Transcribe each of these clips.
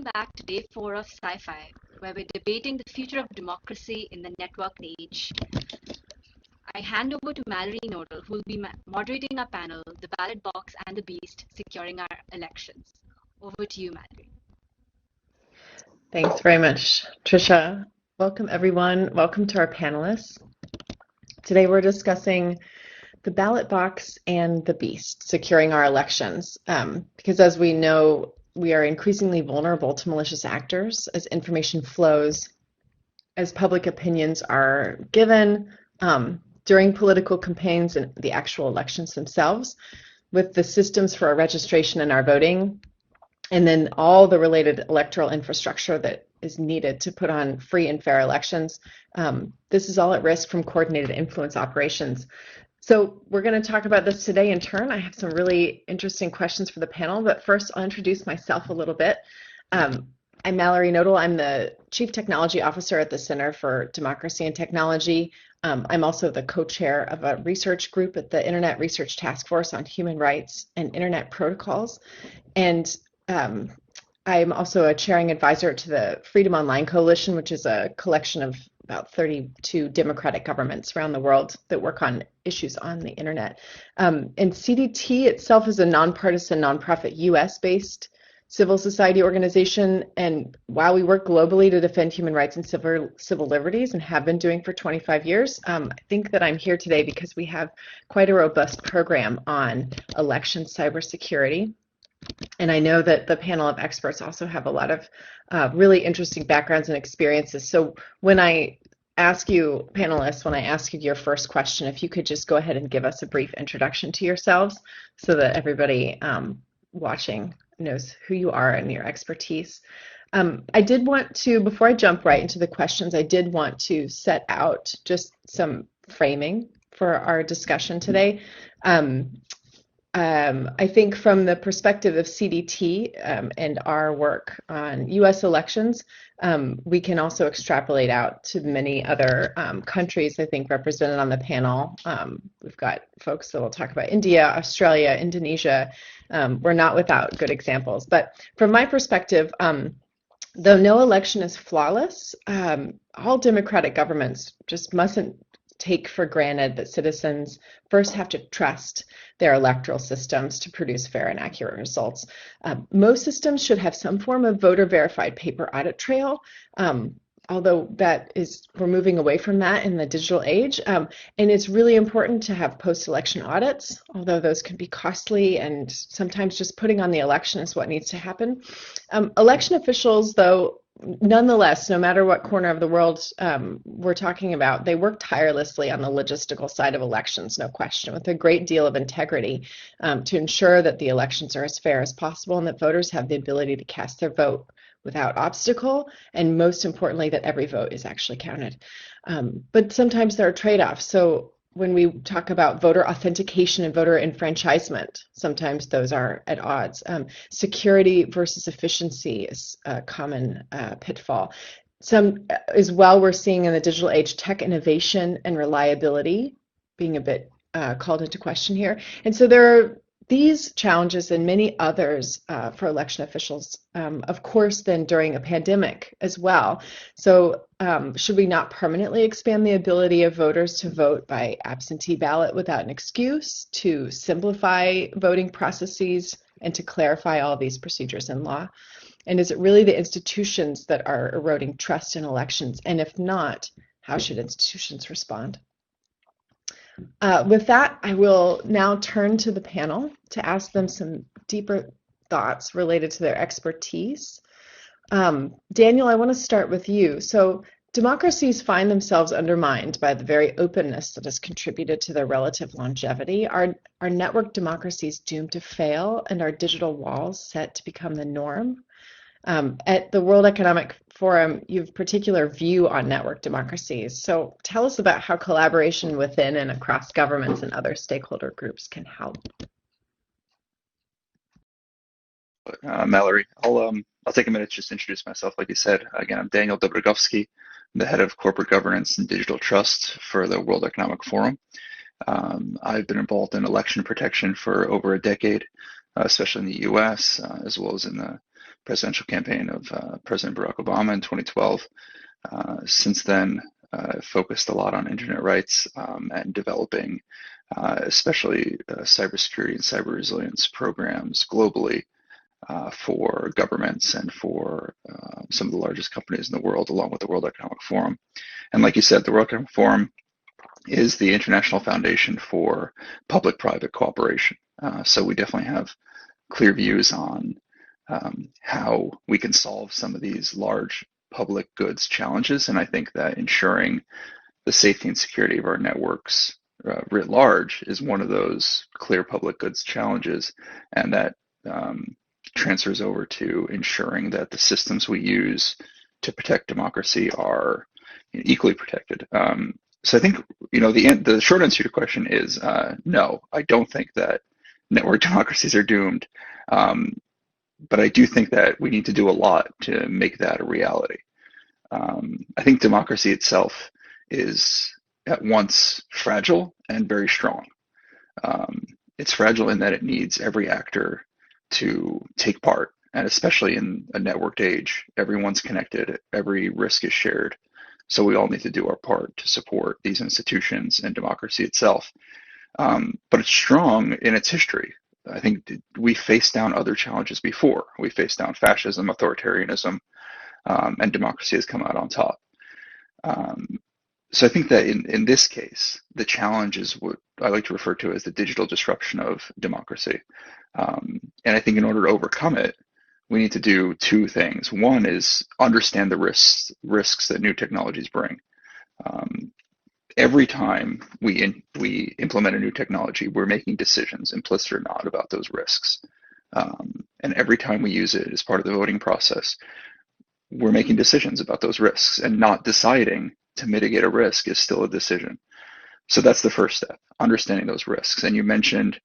welcome back to day 4 of Sci-Fi, where we're debating the future of democracy in the network age. I hand over to Mallory Nodal, who will be moderating our panel, The Ballot Box and the Beast, Securing Our Elections. Over to you, Mallory. Thanks very much, Trisha. Welcome, everyone. Welcome to our panelists. Today we're discussing the ballot box and the beast, securing our elections, because as we know, we are increasingly vulnerable to malicious actors as information flows, as public opinions are given during political campaigns and the actual elections themselves, with the systems for our registration and our voting, and then all the related electoral infrastructure that is needed to put on free and fair elections. This is all at risk from coordinated influence operations. So we're going to talk about this today in turn. I have some really interesting questions for the panel, but first I'll introduce myself a little bit. I'm Mallory Nodal. I'm the Chief Technology Officer at the Center for Democracy and Technology. I'm also the co-chair of a research group at the Internet Research Task Force on Human Rights and Internet Protocols. And I'm also a chairing advisor to the Freedom Online Coalition, which is a collection of about 32 democratic governments around the world that work on issues on the internet. And CDT itself is a nonpartisan, nonprofit US-based civil society organization. And while we work globally to defend human rights and civil liberties and have been doing for 25 years, I think that I'm here today because we have quite a robust program on election cybersecurity. And I know that the panel of experts also have a lot of really interesting backgrounds and experiences. So when I ask you, panelists, when I ask you your first question, if you could just go ahead and give us a brief introduction to yourselves so that everybody watching knows who you are and your expertise. I did want to, before I jump right into the questions, I did want to set out just some framing for our discussion today. I think from the perspective of CDT and our work on US elections, we can also extrapolate out to many other countries, I think, represented on the panel. We've got folks that will talk about India, Australia, Indonesia. We're not without good examples. But from my perspective, though no election is flawless, all democratic governments just mustn't take for granted that citizens first have to trust their electoral systems to produce fair and accurate results. Most systems should have some form of voter verified paper audit trail, although we're moving away from that in the digital age. And it's really important to have post-election audits, although those can be costly and sometimes just putting on the election is what needs to happen. Election officials, though, nonetheless, no matter what corner of the world we're talking about, they work tirelessly on the logistical side of elections, no question, with a great deal of integrity to ensure that the elections are as fair as possible and that voters have the ability to cast their vote without obstacle, and most importantly, that every vote is actually counted. But sometimes there are trade-offs. So when we talk about voter authentication and voter enfranchisement, sometimes those are at odds. Security versus efficiency is a common pitfall. As well, we're seeing in the digital age tech innovation and reliability being a bit called into question here. And so there are these challenges and many others for election officials, of course, then during a pandemic as well. So should we not permanently expand the ability of voters to vote by absentee ballot without an excuse, to simplify voting processes, and to clarify all these procedures in law? And is it really the institutions that are eroding trust in elections? And if not, how should institutions respond? With that, I will now turn to the panel to ask them some deeper thoughts related to their expertise. Daniel, I want to start with you. So democracies find themselves undermined by the very openness that has contributed to their relative longevity. Are network democracies doomed to fail, and are digital walls set to become the norm? At the World Economic Forum, you have a particular view on network democracies. So tell us about how collaboration within and across governments and other stakeholder groups can help. Mallory, I'll take a minute to just introduce myself. Like you said, again, I'm Daniel Dobrygowski, the head of corporate governance and digital trust for the World Economic Forum. I've been involved in election protection for over a decade, especially in the US, as well as in the presidential campaign of President Barack Obama in 2012. Since then, focused a lot on internet rights and developing especially cybersecurity and cyber resilience programs globally for governments and for some of the largest companies in the world, along with the World Economic Forum. And like you said, the World Economic Forum is the international foundation for public-private cooperation. So we definitely have clear views on how we can solve some of these large public goods challenges. And I think that ensuring the safety and security of our networks writ large is one of those clear public goods challenges, and that transfers over to ensuring that the systems we use to protect democracy are equally protected. So I think, the short answer to your question is no, I don't think that network democracies are doomed. But I do think that we need to do a lot to make that a reality. I think democracy itself is at once fragile and very strong. It's fragile in that it needs every actor to take part, and especially in a networked age, everyone's connected, every risk is shared. So we all need to do our part to support these institutions and democracy itself. But it's strong in its history. I think we faced down other challenges before. We faced down fascism, authoritarianism, and democracy has come out on top. So I think that in this case, the challenge is what I like to refer to as the digital disruption of democracy. And I think in order to overcome it, we need to do two things. One is understand the risks that new technologies bring. Every time we implement a new technology, we're making decisions, implicit or not, about those risks. And every time we use it as part of the voting process, we're making decisions about those risks, and not deciding to mitigate a risk is still a decision. So that's the first step, understanding those risks. And you mentioned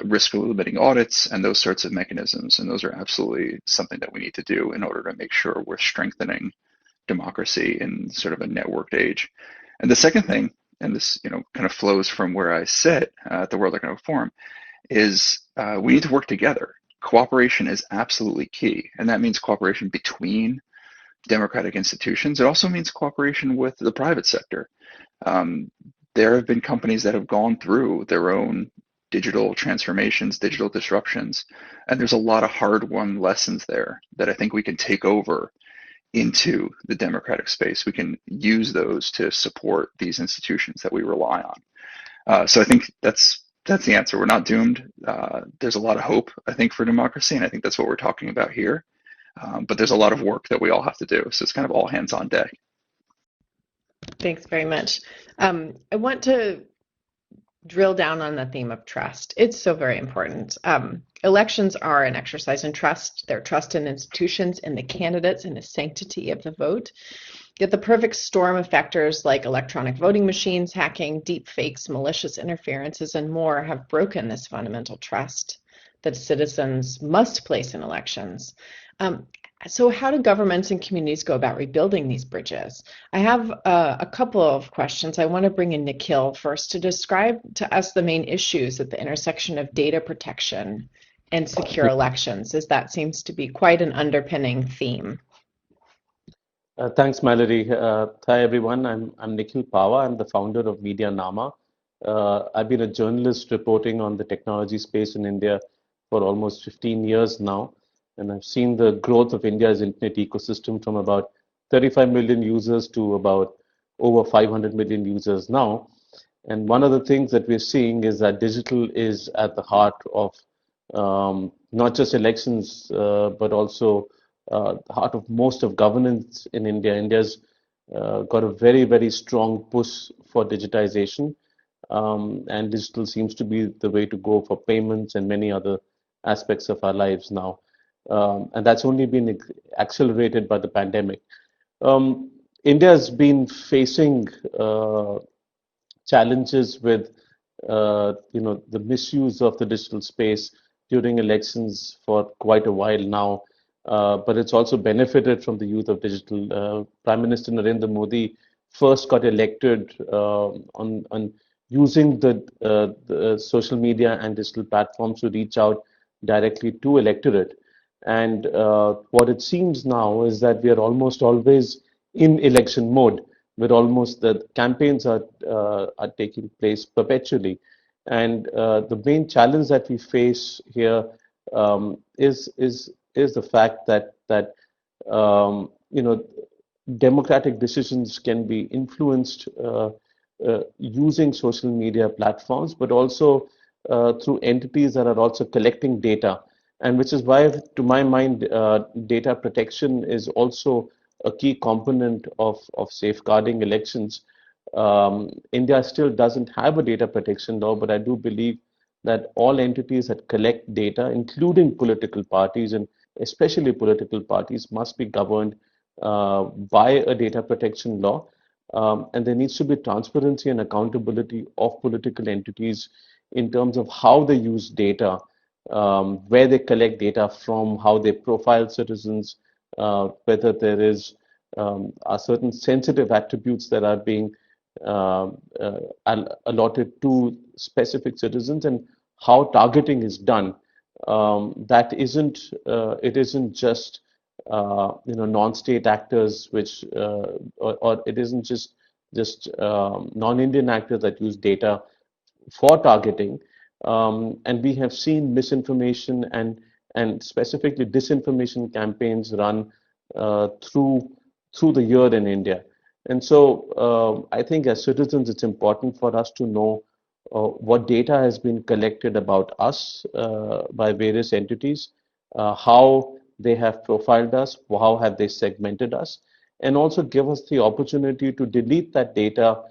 risk limiting audits and those sorts of mechanisms, and those are absolutely something that we need to do in order to make sure we're strengthening democracy in sort of a networked age. And the second thing, and this kind of flows from where I sit at the World Economic Forum, is we need to work together. Cooperation is absolutely key, and that means cooperation between democratic institutions. It also means cooperation with the private sector. There have been companies that have gone through their own digital transformations, digital disruptions, and there's a lot of hard-won lessons there that I think we can take over into the democratic space. We can use those to support these institutions that we rely on. So I think that's the answer. We're not doomed. There's a lot of hope, I think, for democracy, and I think that's what we're talking about here. But there's a lot of work that we all have to do. So it's kind of all hands on deck. Thanks very much. I want to drill down on the theme of trust. It's so very important. Elections are an exercise in trust. They're trust in institutions, in the candidates, in the sanctity of the vote. Yet the perfect storm of factors like electronic voting machines, hacking, deep fakes, malicious interferences, and more have broken this fundamental trust that citizens must place in elections. So how do governments and communities go about rebuilding these bridges? I have a couple of questions. I want to bring in Nikhil first to describe to us the main issues at the intersection of data protection and secure elections, as that seems to be quite an underpinning theme. Thanks, Mallory. Hi, everyone. I'm Nikhil Pahwa. I'm the founder of Medianama. I've been a journalist reporting on the technology space in India for almost 15 years now. And I've seen the growth of India's internet ecosystem from about 35 million users to about over 500 million users now. And one of the things that we're seeing is that digital is at the heart of not just elections, but also the heart of most of governance in India. India's got a very, very strong push for digitization. And digital seems to be the way to go for payments and many other aspects of our lives now. And that's only been accelerated by the pandemic. India has been facing challenges with the misuse of the digital space during elections for quite a while now. But it's also benefited from the use of digital. Prime Minister Narendra Modi first got elected on using the social media and digital platforms to reach out directly to electorate. And what it seems now is that we are almost always in election mode, where almost the campaigns are taking place perpetually. And the main challenge that we face here is the fact that you know, democratic decisions can be influenced using social media platforms, but also through entities that are also collecting data. And which is why, to my mind, data protection is also a key component of safeguarding elections. India still doesn't have a data protection law, but I do believe that all entities that collect data, including political parties and especially political parties, must be governed by a data protection law. And there needs to be transparency and accountability of political entities in terms of how they use data, where they collect data from, how they profile citizens, whether there is are certain sensitive attributes that are being allotted to specific citizens, and how targeting is done. That isn't it isn't just non-state actors, which or it isn't just non-Indian actors that use data for targeting. And we have seen misinformation and specifically disinformation campaigns run through the year in India. And so I think as citizens, it's important for us to know what data has been collected about us by various entities, how they have profiled us, how have they segmented us, and also give us the opportunity to delete that data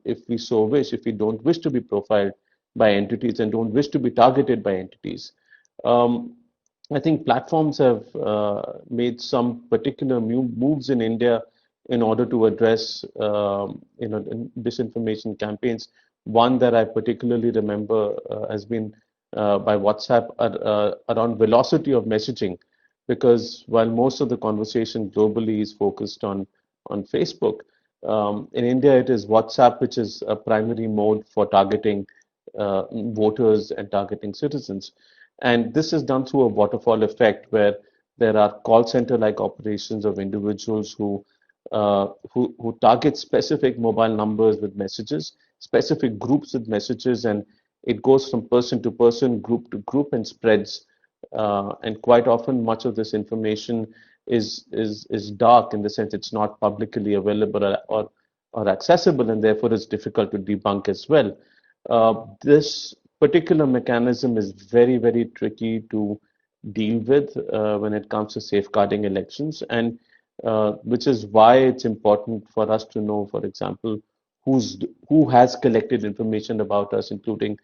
if we so wish, if we don't wish to be profiled by entities and don't wish to be targeted by entities. I think platforms have made some particular moves in India in order to address disinformation campaigns. One that I particularly remember has been by WhatsApp around velocity of messaging, because while most of the conversation globally is focused on Facebook, in India it is WhatsApp which is a primary mode for targeting voters and targeting citizens. And this is done through a waterfall effect, where there are call center-like operations of individuals who target specific mobile numbers with messages, specific groups with messages, and it goes from person to person, group to group, and spreads. And quite often, much of this information is dark, in the sense it's not publicly available or accessible, and therefore it's difficult to debunk as well. This particular mechanism is very, very tricky to deal with when it comes to safeguarding elections, and which is why it's important for us to know, for example, who has collected information about us, including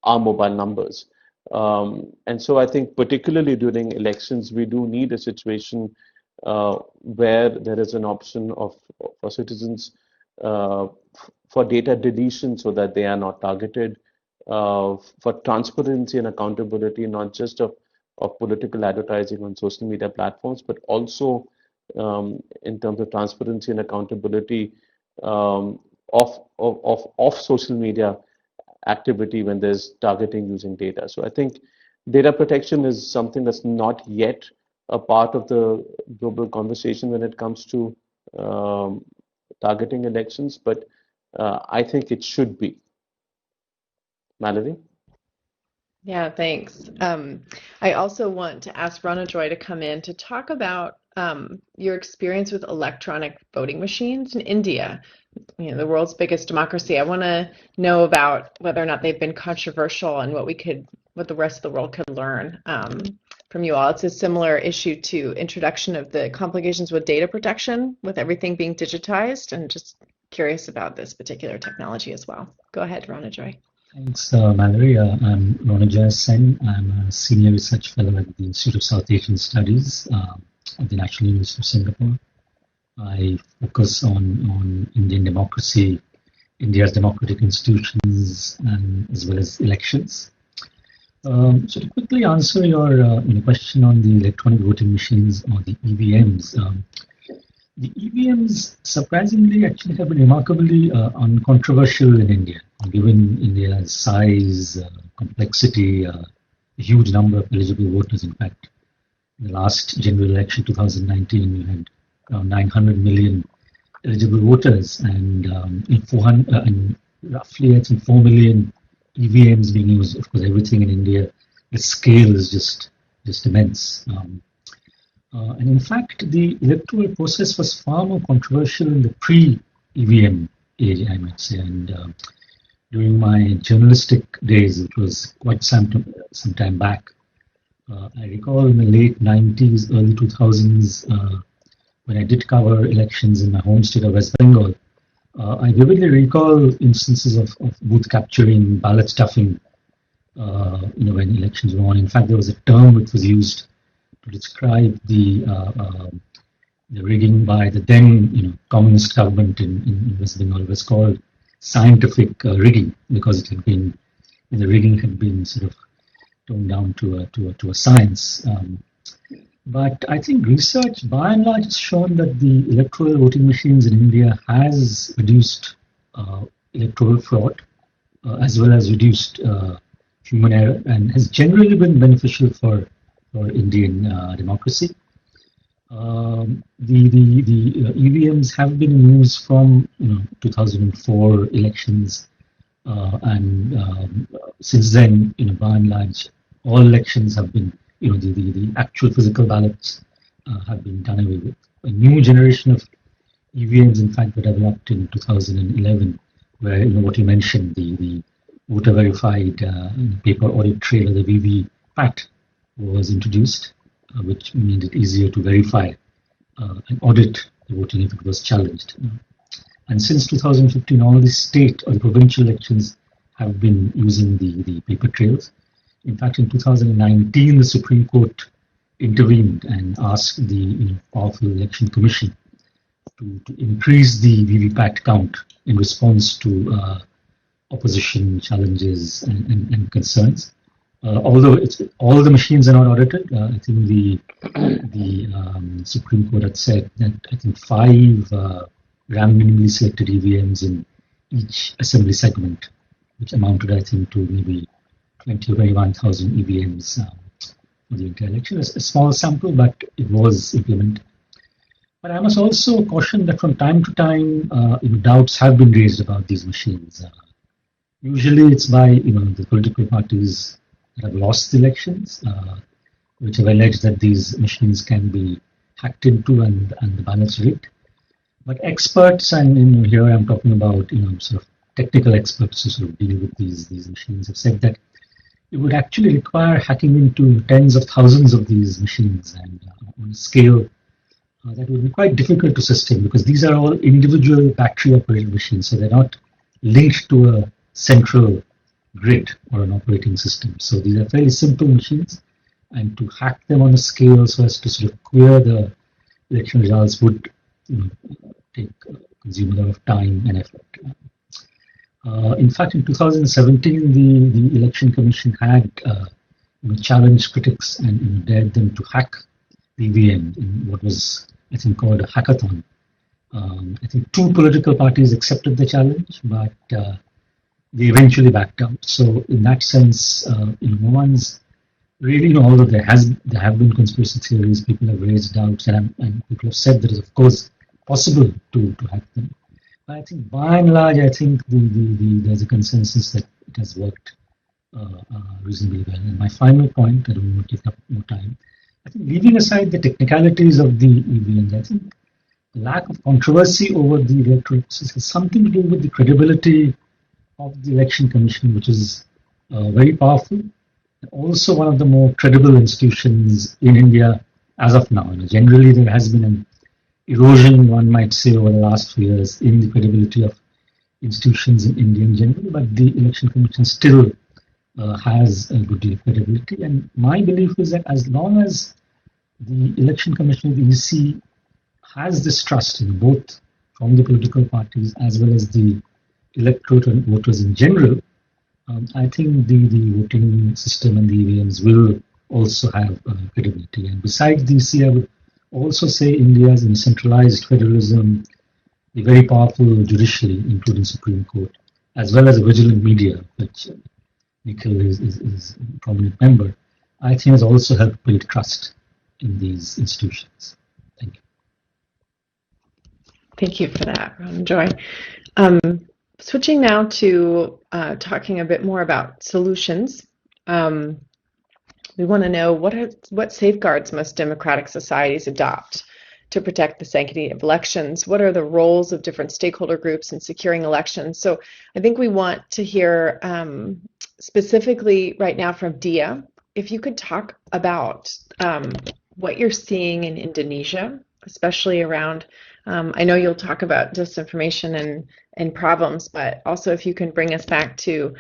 our mobile numbers. And so I think particularly during elections, we do need a situation where there is an option for citizens for data deletion so that they are not targeted, for transparency and accountability, not just of political advertising on social media platforms, but also in terms of transparency and accountability of social media activity when there's targeting using data. So I think data protection is something that's not yet a part of the global conversation when it comes to targeting elections, but I think it should be. Mallory? Yeah, thanks. I also want to ask Ronojoy to come in to talk about your experience with electronic voting machines in India, the world's biggest democracy. I want to know about whether or not they've been controversial and what the rest of the world could learn from you all. It's a similar issue to introduction of the complications with data protection, with everything being digitized, and just curious about this particular technology as well. Go ahead, Ronojoy. Thanks, Mallory. I'm Ronojoy Sen. I'm a senior research fellow at the Institute of South Asian Studies at the National University of Singapore. I focus on Indian democracy, India's democratic institutions, and as well as elections. So to quickly answer your question on the electronic voting machines or the EVMs, the EVMs surprisingly actually have been remarkably uncontroversial in India, given India's size, complexity, a huge number of eligible voters. In fact, in the last general election, 2019, we had around 900 million eligible voters, and and roughly I think 4 million EVMs being used. Of course, everything in India, the scale is just immense. And in fact, the electoral process was far more controversial in the pre-EVM age, I might say. And during my journalistic days, it was quite some time back. I recall in the late 90s, early 2000s, when I did cover elections in my home state of West Bengal, I vividly recall instances of booth capturing, ballot stuffing, when elections were on. In fact, there was a term which was used to describe the rigging by the then communist government in West Bengal. It was called scientific rigging, because it had been the rigging had been sort of toned down to a science. But I think research, by and large, has shown that the electoral voting machines in India has reduced electoral fraud, as well as reduced human error, and has generally been beneficial for Indian democracy. The EVMs have been in use from 2004 elections, and since then, by and large, all elections have been, the actual physical ballots have been done away with. A new generation of EVMs, in fact, were developed in 2011, where what you mentioned, the voter verified paper audit trail, the VVPAT, was introduced, which made it easier to verify and audit the voting if it was challenged. And since 2015, all the state or the provincial elections have been using the paper trails. In fact, in 2019, the Supreme Court intervened and asked the powerful election commission to increase the VVPAT count in response to opposition challenges and concerns. Although all the machines are not audited, I think the Supreme Court had said that I think 5 randomly selected EVMs in each assembly segment, which amounted, I think, to maybe 20 or 21,000 EVMs for the entire election. It's a small sample, but it was implemented. But I must also caution that from time to time, doubts have been raised about these machines. Usually, it's by the political parties that have lost the elections, which have alleged that these machines can be hacked into and the ballots rigged. But experts, and here I'm talking about sort of technical experts who sort of deal with these machines, have said that it would actually require hacking into tens of thousands of these machines, and on a scale that would be quite difficult to sustain, because these are all individual battery-operated machines, so they're not linked to a central grid or an operating system. So these are fairly simple machines, and to hack them on a scale so as to sort of queer the election results would consume a lot of time and effort. In fact, in 2017, the Election Commission had challenged critics and dared them to hack the EVM in what was, I think, called a hackathon. I think 2 political parties accepted the challenge, but they eventually backed out. So in that sense, no one's really, although there have been conspiracy theories, people have raised doubts, and people have said that it is of course possible to hack them. But I think by and large, I think there's a consensus that it has worked reasonably well. And my final point, I don't want to take up more time, I think leaving aside the technicalities of the EVMs, I think the lack of controversy over the electoral process has something to do with the credibility of the Election Commission, which is very powerful, and also one of the more credible institutions in India as of now. Generally, there has been an erosion, one might say, over the last few years in the credibility of institutions in India in general, but the Election Commission still has a good deal of credibility. And my belief is that as long as the Election Commission, the EC, has this trust in both from the political parties as well as the electorate and voters in general, I think the voting system and the EVMs will also have credibility. And besides the EC, I would also say India's centralized federalism, the very powerful judiciary, including Supreme Court, as well as a vigilant media, which Nikhil is a prominent member, I think has also helped build trust in these institutions. Thank you. Thank you for that, Ronojoy. Switching now to talking a bit more about solutions. We want to know what safeguards must democratic societies adopt to protect the sanctity of elections? What are the roles of different stakeholder groups in securing elections? So I think we want to hear specifically right now from Diah, if you could talk about what you're seeing in Indonesia, especially around, I know you'll talk about disinformation and problems, but also if you can bring us back to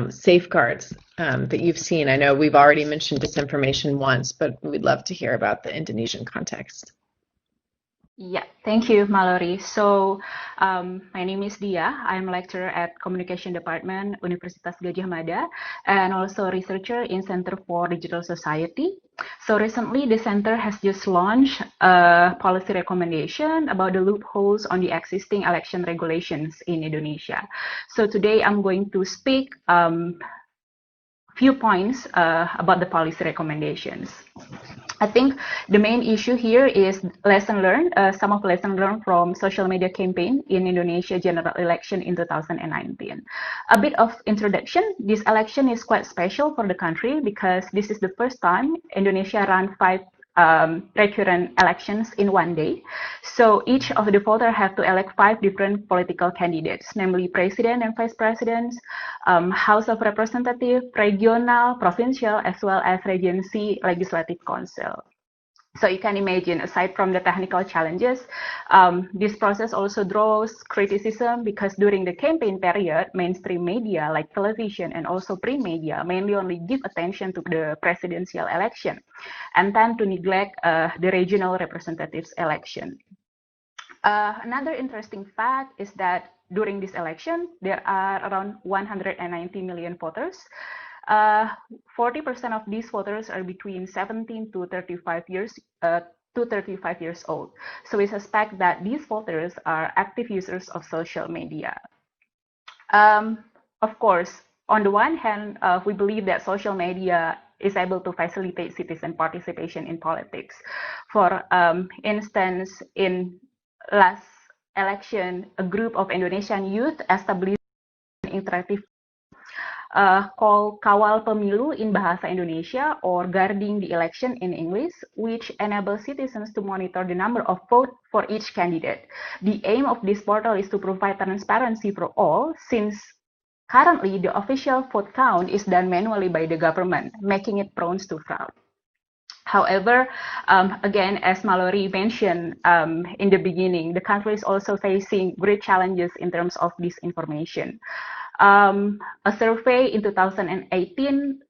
safeguards that you've seen. I know we've already mentioned disinformation once, but we'd love to hear about the Indonesian context. Yeah, thank you, Mallory. So, my name is Diah. I'm a lecturer at Communication Department, Universitas Gajah Mada, and also a researcher in Center for Digital Society. So recently, the center has just launched a policy recommendation about the loopholes on the existing election regulations in Indonesia. So today, I'm going to speak few points about the policy recommendations. I think the main issue here is lesson learned, some of lesson learned from social media campaign in Indonesia general election in 2019. A bit of introduction, this election is quite special for the country because this is the first time Indonesia ran 5 recurrent elections in one day. So each of the voters have to elect 5 different political candidates, namely president and vice presidents, House of Representatives, regional, provincial, as well as regency legislative council. So you can imagine, aside from the technical challenges, this process also draws criticism because during the campaign period, mainstream media like television and also print media mainly only give attention to the presidential election and tend to neglect the regional representatives election. Another interesting fact is that during this election, there are around 190 million voters. 40% of these voters are between 17 to 35 years old. So we suspect that these voters are active users of social media. Of course, on the one hand, we believe that social media is able to facilitate citizen participation in politics. For instance, in last election, a group of Indonesian youth established an interactive called Kawal Pemilu in Bahasa Indonesia or Guarding the Election in English, which enables citizens to monitor the number of votes for each candidate. The aim of this portal is to provide transparency for all, since currently the official vote count is done manually by the government, making it prone to fraud. However, again, as Mallory mentioned in the beginning, the country is also facing great challenges in terms of disinformation. A survey in 2018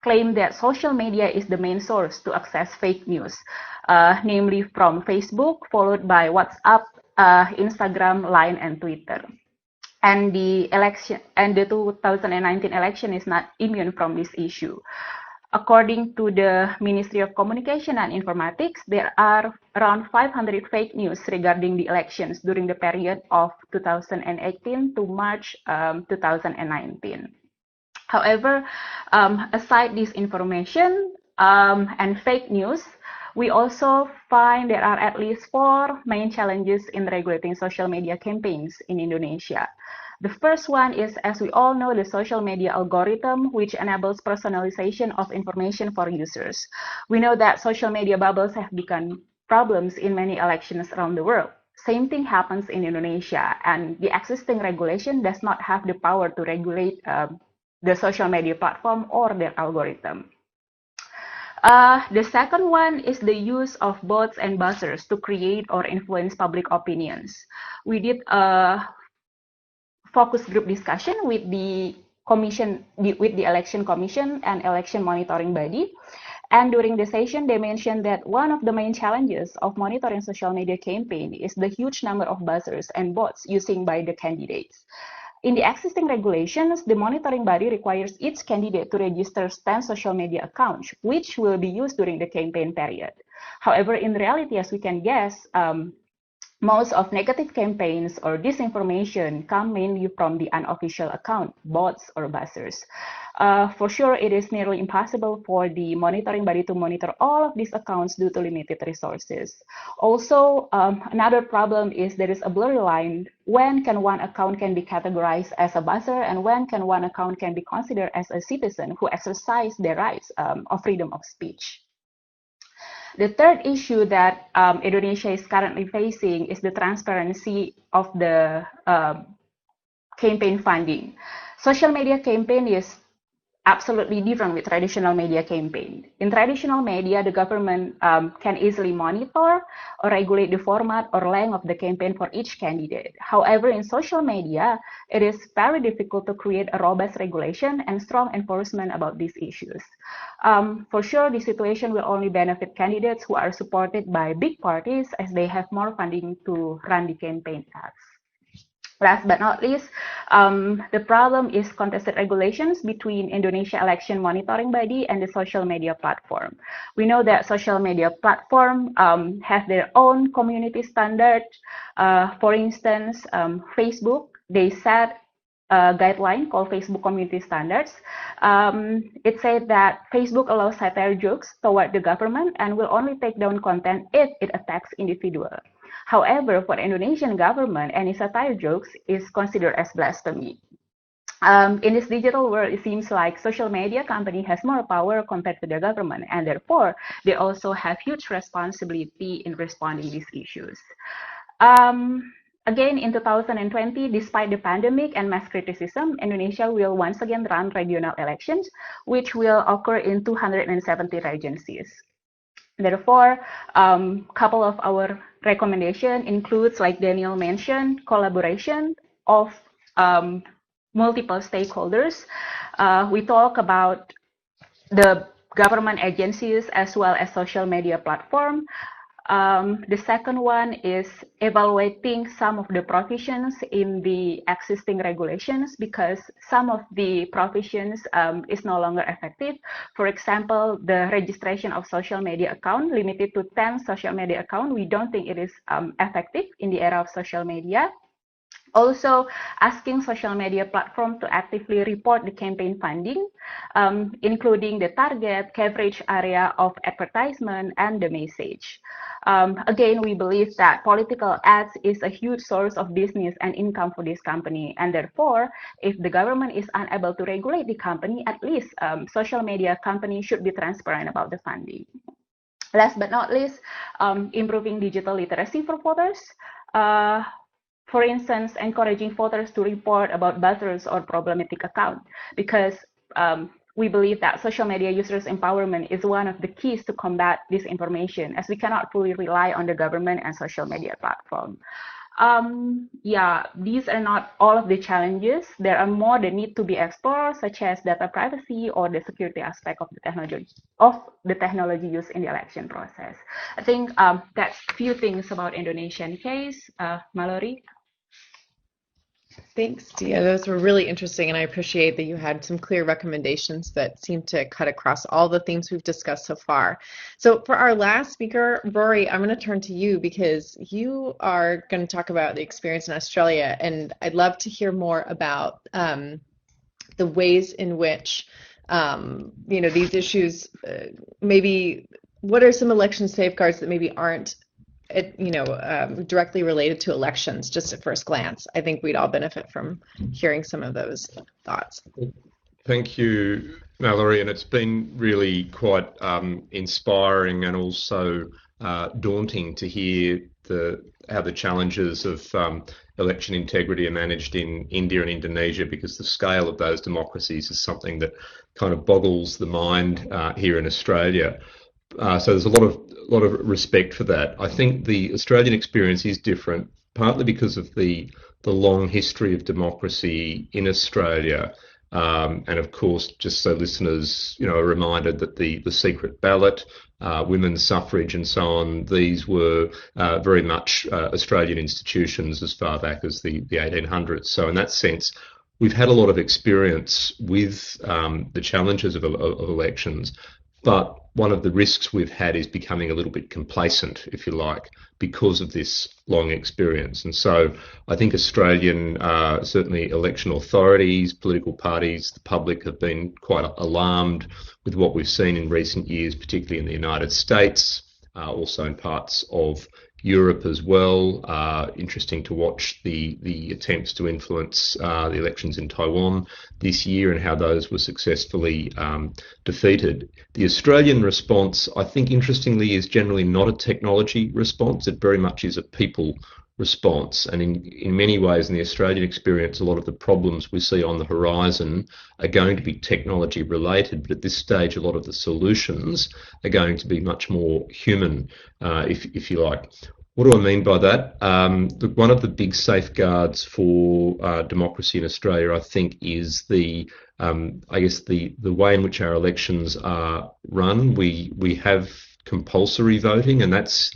claimed that social media is the main source to access fake news, namely from Facebook, followed by WhatsApp, Instagram, Line, and Twitter. And the 2019 election is not immune from this issue. According to the Ministry of Communication and Informatics, there are around 500 fake news regarding the elections during the period of 2018 to March 2019. However, aside this information and fake news, we also find there are at least 4 main challenges in regulating social media campaigns in Indonesia. The first one is, as we all know, the social media algorithm, which enables personalization of information for users. We know that social media bubbles have become problems in many elections around the world. Same thing happens in Indonesia, and the existing regulation does not have the power to regulate the social media platform or their algorithm. The second one is the use of bots and buzzers to create or influence public opinions. We did a focus group discussion with the commission, with the election commission and election monitoring body. And during the session, they mentioned that one of the main challenges of monitoring social media campaign is the huge number of buzzers and bots using by the candidates. In the existing regulations, the monitoring body requires each candidate to register 10 social media accounts, which will be used during the campaign period. However, in reality, as we can guess, Most of negative campaigns or disinformation come mainly from the unofficial account, bots or buzzers. For sure, it is nearly impossible for the monitoring body to monitor all of these accounts due to limited resources. Also, another problem is there is a blurry line. When can one account can be categorized as a buzzer, and when can one account can be considered as a citizen who exercise their rights of freedom of speech? The third issue that Indonesia is currently facing is the transparency of the campaign funding. Social media campaign is absolutely different with traditional media campaign. In traditional media, the government can easily monitor or regulate the format or length of the campaign for each candidate. However, in social media, it is very difficult to create a robust regulation and strong enforcement about these issues. For sure, the situation will only benefit candidates who are supported by big parties as they have more funding to run the campaign ads. Last but not least, the problem is contested regulations between Indonesia Election Monitoring Body and the social media platform. We know that social media platform have their own community standard. For instance, Facebook, they set a guideline called Facebook Community Standards. It said that Facebook allows satire jokes toward the government and will only take down content if it attacks individuals. However, for the Indonesian government, any satire jokes is considered as blasphemy. In this digital world, it seems like social media company has more power compared to the government, and therefore they also have huge responsibility in responding to these issues. Again, in 2020, despite the pandemic and mass criticism, Indonesia will once again run regional elections, which will occur in 270 regencies. Therefore, couple of our recommendation includes, like Daniel mentioned, collaboration of multiple stakeholders. We talk about the government agencies as well as social media platform. The second one is evaluating some of the provisions in the existing regulations, because some of the provisions is no longer effective. For example, the registration of social media account limited to 10 social media account. We don't think it is effective in the era of social media. Also, asking social media platform to actively report the campaign funding, including the target, coverage area of advertisement, and the message. Again, we believe that political ads is a huge source of business and income for this company, and therefore, if the government is unable to regulate the company, at least social media companies should be transparent about the funding. Last but not least, improving digital literacy for voters. For instance, encouraging voters to report about buzzers or problematic accounts, because we believe that social media users' empowerment is one of the keys to combat disinformation, as we cannot fully rely on the government and social media platform. Yeah, these are not all of the challenges. There are more that need to be explored, such as data privacy or the security aspect of the technology used in the election process. I think that's a few things about Indonesian case. Mallory? Thanks, Diah. Those were really interesting, and I appreciate that you had some clear recommendations that seem to cut across all the things we've discussed so far. So for our last speaker, Rory, I'm going to turn to you because you are going to talk about the experience in Australia, and I'd love to hear more about the ways in which these issues, maybe what are some election safeguards that maybe aren't directly related to elections, just at first glance. I think we'd all benefit from hearing some of those thoughts. Thank you, Mallory, and it's been really quite inspiring and also daunting to hear how the challenges of election integrity are managed in India and Indonesia, because the scale of those democracies is something that kind of boggles the mind here in Australia. So there's a lot of respect for that. I think the Australian experience is different, partly because of the long history of democracy in Australia, and of course, just so listeners, are reminded that the secret ballot, women's suffrage, and so on, these were very much Australian institutions as far back as the 1800s. So in that sense, we've had a lot of experience with the challenges of elections, but one of the risks we've had is becoming a little bit complacent, if you like, because of this long experience. And so I think Australian, certainly election authorities, political parties, the public have been quite alarmed with what we've seen in recent years, particularly in the United States, also in parts of Europe as well. Interesting to watch the attempts to influence the elections in Taiwan this year and how those were successfully defeated. The Australian response, I think, interestingly, is generally not a technology response. It very much is a people response. And in many ways, in the Australian experience, a lot of the problems we see on the horizon are going to be technology related. But at this stage, a lot of the solutions are going to be much more human, if you like. What do I mean by that? One of the big safeguards for democracy in Australia, I think, is the way in which our elections are run. We have compulsory voting, and that's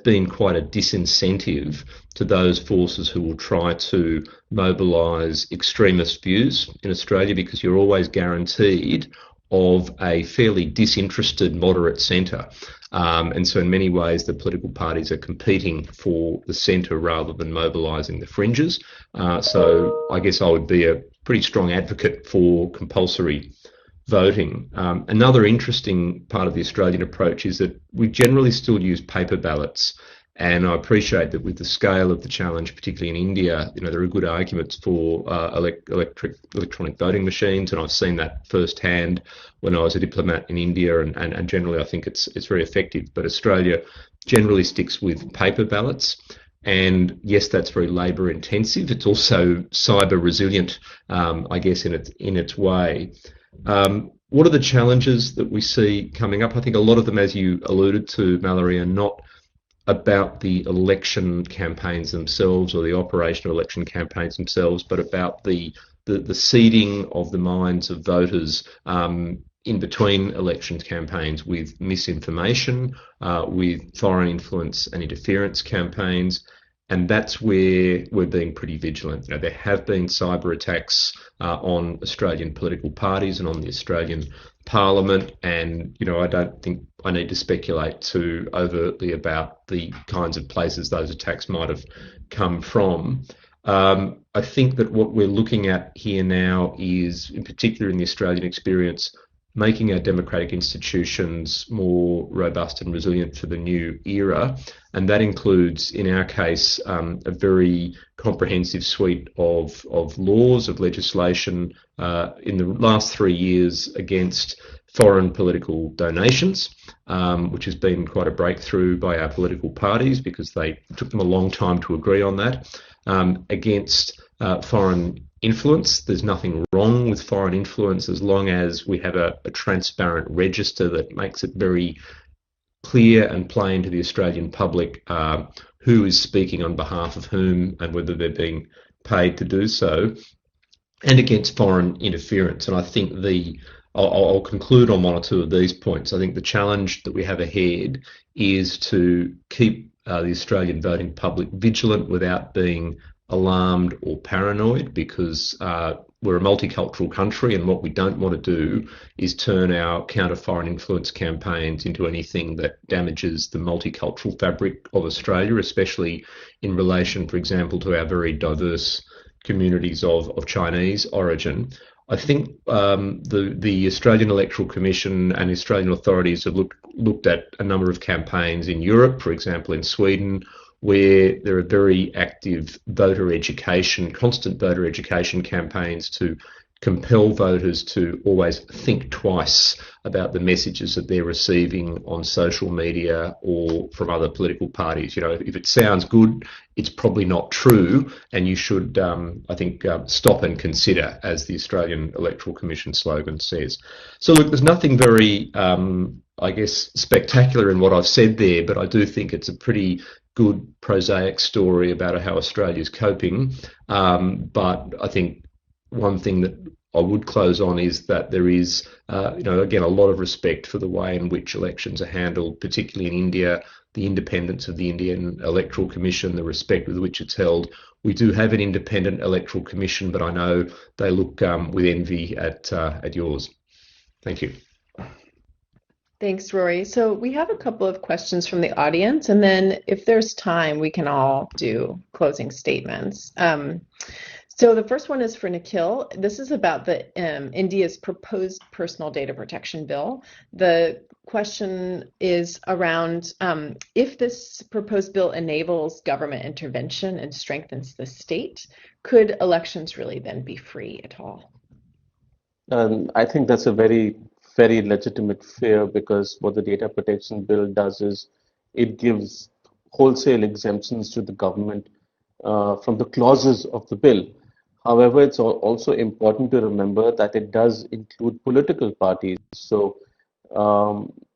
been quite a disincentive to those forces who will try to mobilise extremist views in Australia, because you're always guaranteed of a fairly disinterested moderate centre. And so in many ways, the political parties are competing for the centre rather than mobilising the fringes. So I guess I would be a pretty strong advocate for compulsory voting. Another interesting part of the Australian approach is that we generally still use paper ballots. And I appreciate that with the scale of the challenge, particularly in India, there are good arguments for electronic voting machines, and I've seen that firsthand when I was a diplomat in India, and generally I think it's very effective. But Australia generally sticks with paper ballots, and yes, that's very labour intensive. It's also cyber resilient, I guess, in its way. What are the challenges that we see coming up? I think a lot of them, as you alluded to, Mallory, are not about the election campaigns themselves or the operation of election campaigns themselves, but about the seeding of the minds of voters in between election campaigns with misinformation, with foreign influence and interference campaigns. And that's where we're being pretty vigilant. There have been cyber attacks on Australian political parties and on the Australian Parliament, and I don't think I need to speculate too overtly about the kinds of places those attacks might have come from. I think that what we're looking at here now is, in particular in the Australian experience, making our democratic institutions more robust and resilient for the new era. And that includes, in our case, a very comprehensive suite of laws, of legislation in the last 3 years against foreign political donations, which has been quite a breakthrough by our political parties because they took them a long time to agree on that, against foreign influence. There's nothing wrong with foreign influence as long as we have a transparent register that makes it very clear and plain to the Australian public who is speaking on behalf of whom and whether they're being paid to do so, and against foreign interference. And I think I'll conclude on one or two of these points. I think the challenge that we have ahead is to keep the Australian voting public vigilant without being alarmed or paranoid, because we're a multicultural country, and what we don't want to do is turn our counter foreign influence campaigns into anything that damages the multicultural fabric of Australia, especially in relation, for example, to our very diverse communities of Chinese origin. I think the Australian Electoral Commission and Australian authorities have looked at a number of campaigns in Europe, for example in Sweden, where there are very active voter education, constant voter education campaigns to compel voters to always think twice about the messages that they're receiving on social media or from other political parties. If it sounds good, it's probably not true, and you should, I think, stop and consider, as the Australian Electoral Commission slogan says. So look, there's nothing very, I guess, spectacular in what I've said there, but I do think it's a pretty good prosaic story about how Australia's coping. But I think one thing that I would close on is that there is, again, a lot of respect for the way in which elections are handled, particularly in India, the independence of the Indian Electoral Commission, the respect with which it's held. We do have an independent Electoral Commission, but I know they look with envy at yours. Thank you. Thanks, Rory. So we have a couple of questions from the audience, and then if there's time, we can all do closing statements. So the first one is for Nikhil. This is about the India's proposed personal data protection bill. The question is around if this proposed bill enables government intervention and strengthens the state, could elections really then be free at all? I think that's a very, very legitimate fear, because what the data protection bill does is it gives wholesale exemptions to the government from the clauses of the bill. However, it's also important to remember that it does include political parties. So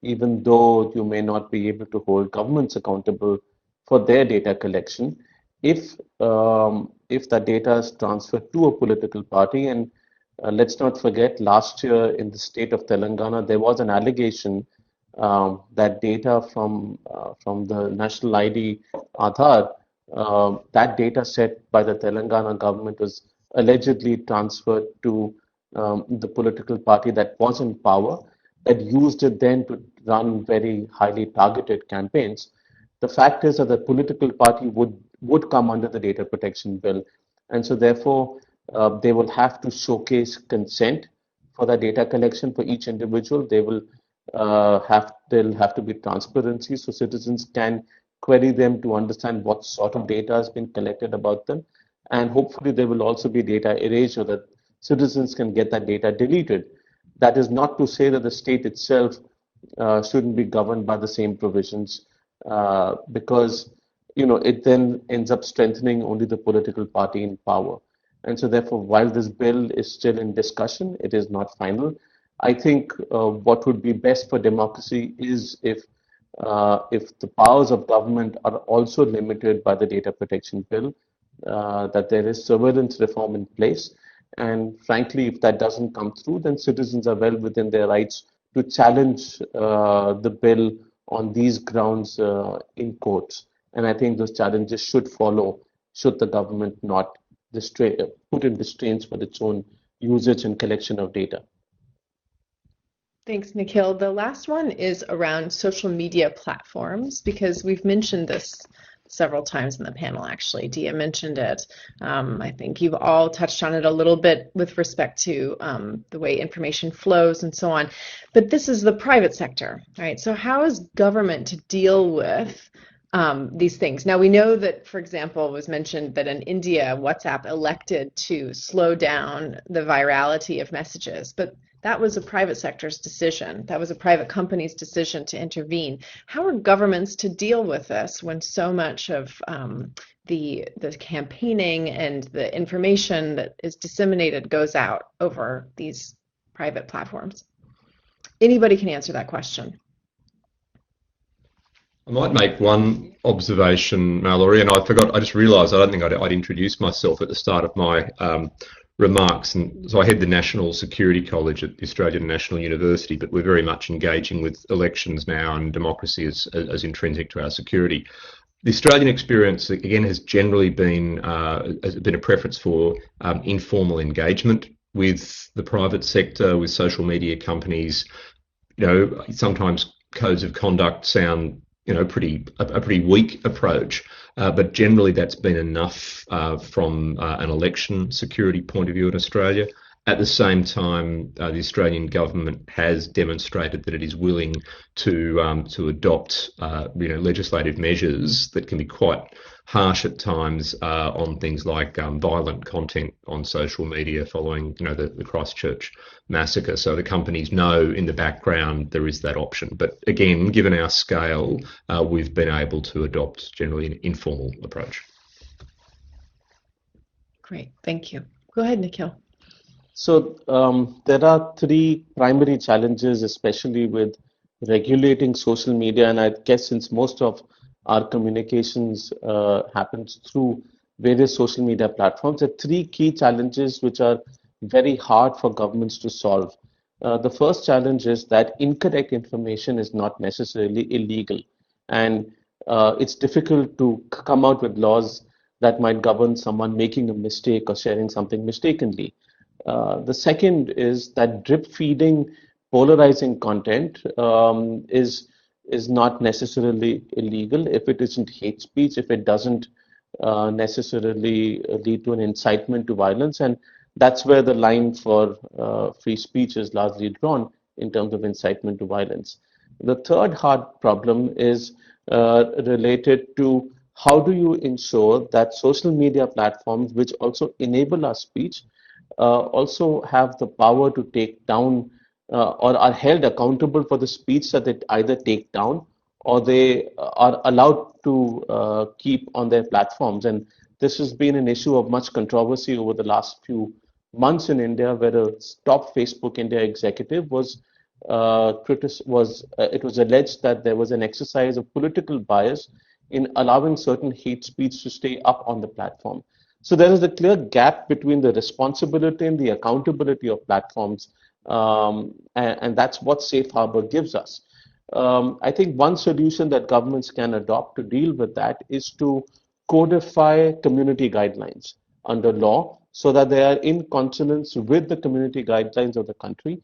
even though you may not be able to hold governments accountable for their data collection, if that data is transferred to a political party, and let's not forget, last year in the state of Telangana, there was an allegation that data from the national ID Aadhaar, that data set by the Telangana government was allegedly transferred to the political party that was in power, that used it then to run very highly targeted campaigns. The fact is that the political party would come under the data protection bill, and so therefore they will have to showcase consent for the data collection for each individual. There'll have to be transparency, so citizens can query them to understand what sort of data has been collected about them. And hopefully there will also be data erasure, that citizens can get that data deleted. That is not to say that the state itself shouldn't be governed by the same provisions, because it then ends up strengthening only the political party in power. And so therefore, while this bill is still in discussion, it is not final. I think what would be best for democracy is if the powers of government are also limited by the data protection bill, that there is surveillance reform in place. And frankly, if that doesn't come through, then citizens are well within their rights to challenge the bill on these grounds in courts. And I think those challenges should follow, should the government not put in restraints for its own usage and collection of data. Thanks, Nikhil. The last one is around social media platforms, because we've mentioned this several times in the panel, actually. Diah mentioned it. I think you've all touched on it a little bit with respect to the way information flows and so on. But this is the private sector, right? So how is government to deal with these things? Now, we know that, for example, it was mentioned that in India, WhatsApp elected to slow down the virality of messages, but that was a private sector's decision. That was a private company's decision to intervene. How are governments to deal with this when so much of the campaigning and the information that is disseminated goes out over these private platforms? Anybody can answer that question. I might make one observation, Mallory, and I just realised I don't think I'd introduced myself at the start of my remarks. And so I head the National Security College at the Australian National University, but we're very much engaging with elections now and democracy as intrinsic to our security. The Australian experience, again, has generally been a preference for informal engagement with the private sector, with social media companies. Sometimes codes of conduct sound a pretty weak approach, but generally that's been enough from an election security point of view in Australia. At the same time, the Australian government has demonstrated that it is willing to adopt legislative measures that can be quite harsh at times on things like violent content on social media following the Christchurch massacre. So the companies know in the background there is that option. But again, given our scale, we've been able to adopt generally an informal approach. Great, thank you. Go ahead, Nikhil. So there are three primary challenges, especially with regulating social media. And I guess since most of our communications happens through various social media platforms, there are three key challenges which are very hard for governments to solve. The first challenge is that incorrect information is not necessarily illegal. And it's difficult to come out with laws that might govern someone making a mistake or sharing something mistakenly. The second is that drip feeding polarizing content is not necessarily illegal if it isn't hate speech, if it doesn't necessarily lead to an incitement to violence. And that's where the line for free speech is largely drawn in terms of incitement to violence. The third hard problem is related to how do you ensure that social media platforms, which also enable our speech, also have the power to take down or are held accountable for the speech that they either take down or they are allowed to keep on their platforms. And this has been an issue of much controversy over the last few months in India, where a top Facebook India executive it was alleged that there was an exercise of political bias in allowing certain hate speech to stay up on the platform. So there is a clear gap between the responsibility and the accountability of platforms, and that's what Safe Harbor gives us. I think one solution that governments can adopt to deal with that is to codify community guidelines under law so that they are in consonance with the community guidelines of the country,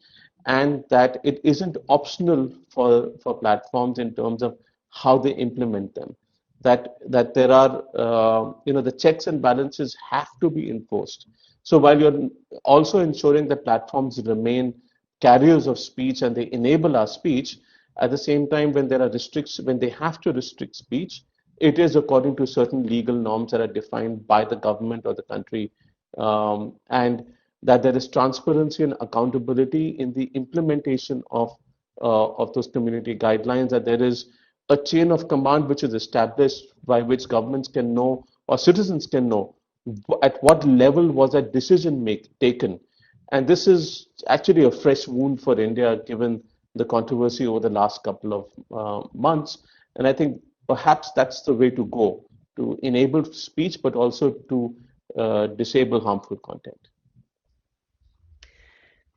and that it isn't optional for platforms in terms of how they implement them. That there are the checks and balances have to be enforced. So while you're also ensuring that platforms remain carriers of speech and they enable our speech, at the same time, when they have to restrict speech, it is according to certain legal norms that are defined by the government or the country, and that there is transparency and accountability in the implementation of those community guidelines, that there is a chain of command which is established by which governments can know or citizens can know at what level was that decision taken. And this is actually a fresh wound for India given the controversy over the last couple of months. And I think perhaps that's the way to go, to enable speech, but also to disable harmful content.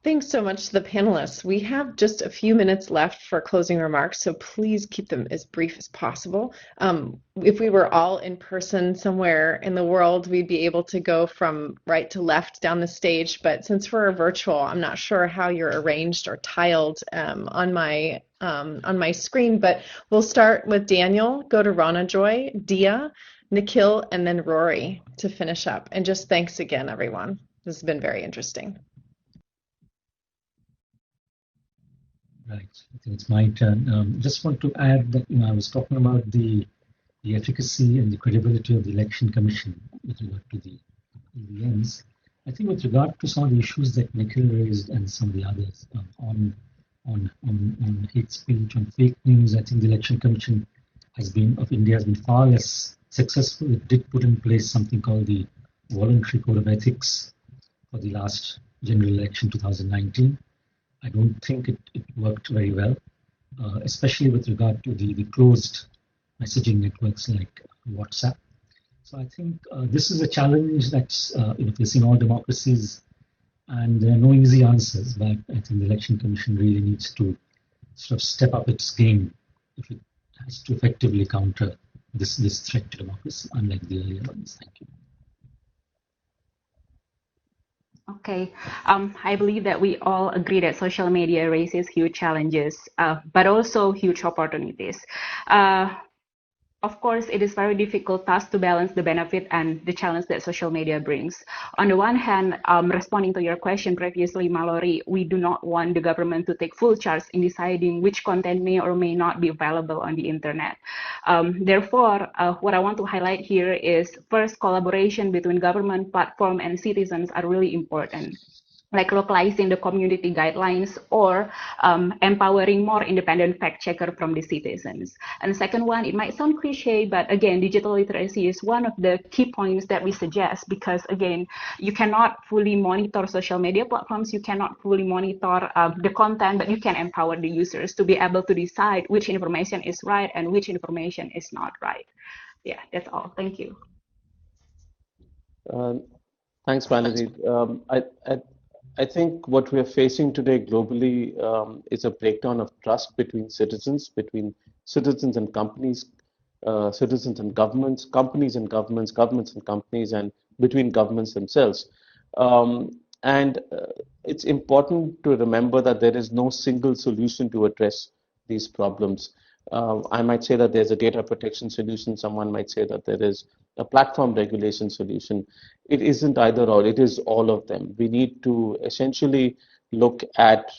Thanks so much to the panelists. We have just a few minutes left for closing remarks, so please keep them as brief as possible. If we were all in person somewhere in the world, we'd be able to go from right to left down the stage, but since we're virtual, I'm not sure how you're arranged or tiled on my screen, but we'll start with Daniel, go to Ronojoy, Diah, Nikhil, and then Rory to finish up. And just thanks again, everyone. This has been very interesting. Right, I think it's my turn. Just want to add that I was talking about the efficacy and the credibility of the Election Commission with regard to the EVMs. I think with regard to some of the issues that Nikhil raised and some of the others on hate speech, on fake news, I think the Election Commission of India has been far less successful. It did put in place something called the Voluntary Code of Ethics for the last general election 2019. I don't think it worked very well, especially with regard to the closed messaging networks like WhatsApp. So I think this is a challenge that's facing all democracies, and there are no easy answers, but I think the Election Commission really needs to sort of step up its game if it has to effectively counter this threat to democracy, unlike the earlier ones. Thank you. Okay, I believe that we all agree that social media raises huge challenges, but also huge opportunities. Of course, it is very difficult task to balance the benefit and the challenge that social media brings. On the one hand, responding to your question previously, Mallory, we do not want the government to take full charge in deciding which content may or may not be available on the internet. Therefore, what I want to highlight here is first, collaboration between government, platform, and citizens are really important, like localizing the community guidelines or empowering more independent fact checker from the citizens. And the second one, it might sound cliche, but again, digital literacy is one of the key points that we suggest, because again, you cannot fully monitor social media platforms, you cannot fully monitor the content, but you can empower the users to be able to decide which information is right and which information is not right. Yeah, that's all. Thank you. Thanks, Mallory. I think what we are facing today globally is a breakdown of trust between citizens and companies, citizens and governments, companies and governments, governments and companies, and between governments themselves. And it's important to remember that there is no single solution to address these problems. I might say that there's a data protection solution. Someone might say that there is a platform regulation solution. It isn't either or, it is all of them. We need to essentially look at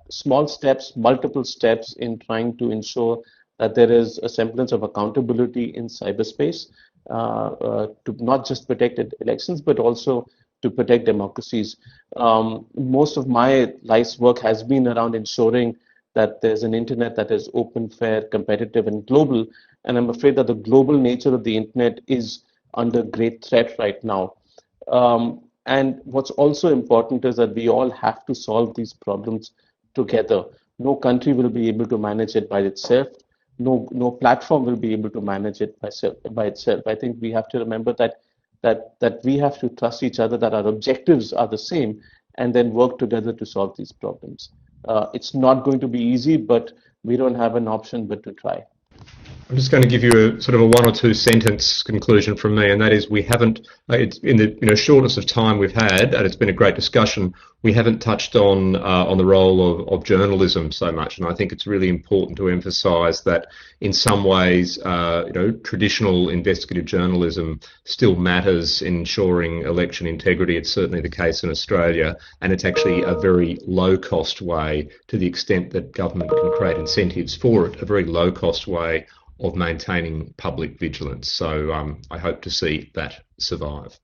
small steps, multiple steps in trying to ensure that there is a semblance of accountability in cyberspace to not just protect elections, but also to protect democracies. Most of my life's work has been around ensuring that there's an internet that is open, fair, competitive, and global. And I'm afraid that the global nature of the internet is under great threat right now. And what's also important is that we all have to solve these problems together. No country will be able to manage it by itself. No platform will be able to manage it by itself. I think we have to remember that we have to trust each other, that our objectives are the same, and then work together to solve these problems. It's not going to be easy, but we don't have an option but to try. I'm just going to give you a sort of a one or two sentence conclusion from me, and that is we haven't, it's in the shortness of time we've had, and it's been a great discussion, we haven't touched on the role of journalism so much, and I think it's really important to emphasise that in some ways, traditional investigative journalism still matters in ensuring election integrity. It's certainly the case in Australia, and it's actually a very low-cost way, to the extent that government can create incentives for it, a very low-cost way of maintaining public vigilance. So I hope to see that survive.